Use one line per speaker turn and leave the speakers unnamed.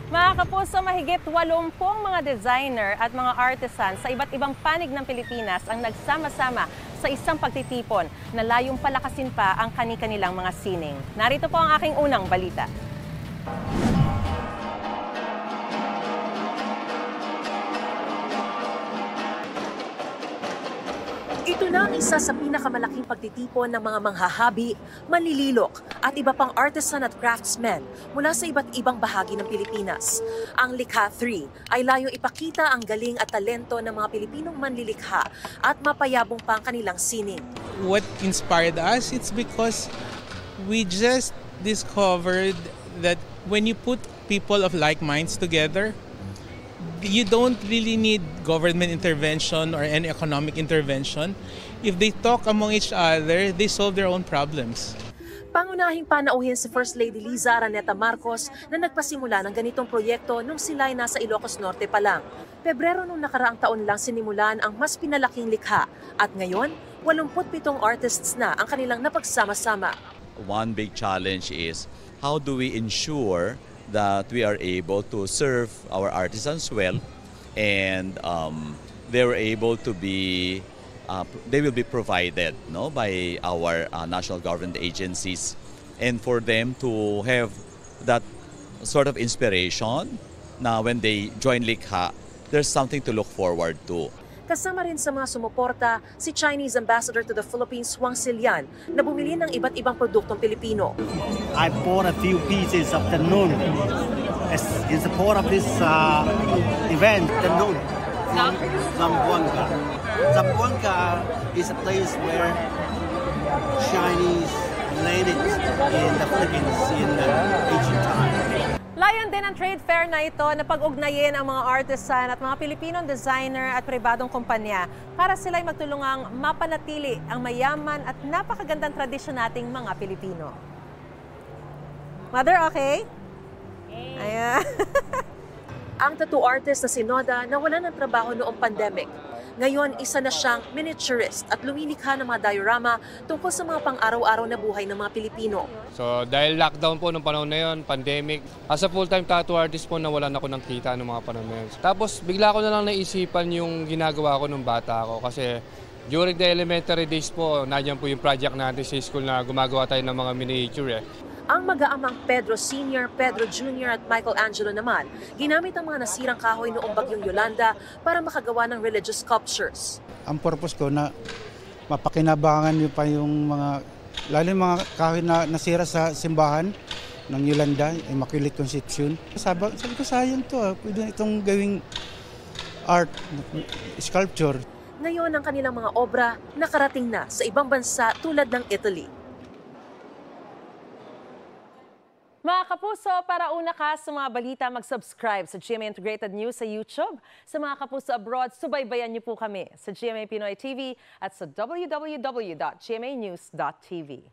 Mga kapuso, mahigit 80 mga designer at mga artisan sa iba't ibang panig ng Pilipinas ang nagsama-sama sa isang pagtitipon na layong palakasin pa ang kani-kanilang mga sining. Narito po ang aking unang balita.
Ito na ang isa sa pinakamalaking pagtitipon ng mga manghahabi, manlililok at iba pang artisan at craftsmen mula sa iba't ibang bahagi ng Pilipinas. Ang Likha 3 ay layong ipakita ang galing at talento ng mga Pilipinong manlilikha at mapayabong pa ang kanilang sining.
What inspired us, it's because we just discovered that when you put people of like minds together, you don't really need government intervention or any economic intervention. If they talk among each other, they solve their own problems.
Pangunahing panauhin si First Lady Liza Araneta Marcos na nagpasimula ng ganitong proyekto nung sila ay nasa Ilocos Norte pa lang. Pebrero nung nakaraang taon lang sinimulan ang mas pinalaking likha at ngayon, 87 artists na ang kanilang napagsama-sama.
One big challenge is how do we ensure that we are able to serve our artisans well, and they were able to be, they will be provided by our national government agencies, and for them to have that sort of inspiration na when they join Likha, there's something to look forward to.
Kasama rin sa mga sumuporta si Chinese Ambassador to the Philippines, Huang Silian, na bumili ng iba't ibang produktong Pilipino.
I bought a few pieces of the Noon in support of this event. The Noon from Zamboanga. Zamboanga is a place where Chinese landed in the Philippines in ancient times.
Layon din ang trade fair na ito na pag-ugnayin ang mga artisan at mga Pilipinong designer at pribadong kumpanya para sila'y magtulungang mapanatili ang mayaman at napakagandang tradisyon nating mga Pilipino. Mother, okay? Ayan.
Ang tattoo artist na si Noda nawala ng trabaho noong pandemic. Ngayon, isa na siyang miniaturist at lumilikha ng mga diorama tungkol sa mga pang-araw-araw na buhay ng mga Pilipino.
So dahil lockdown po nung panahon na yun, pandemic, as a full-time tattoo artist po nawalan ako ng kita nung mga panahon na yun. Tapos bigla ko na lang naisipan yung ginagawa ko nung bata ako kasi during the elementary days po, nandiyan po yung project natin sa school na gumagawa tayo ng mga miniature.
Ang mag-aamang Pedro Sr., Pedro Jr. at Michael Angelo naman, ginamit ang mga nasirang kahoy noong bagyong Yolanda para makagawa ng religious sculptures.
Ang purpose ko na mapakinabangan niyo pa yung mga, lalo yung mga kahoy na nasira sa simbahan ng Yolanda, Immaculate Conception. Sabi ko, sayang to, pwede itong gawing art, sculpture.
Ngayon ang kanilang mga obra nakarating na sa ibang bansa tulad ng Italy.
Mga kapuso, para una ka sa mga balita, mag-subscribe sa GMA Integrated News sa YouTube. Sa mga kapuso abroad, subaybayan niyo po kami sa GMA Pinoy TV at sa www.gmanews.tv.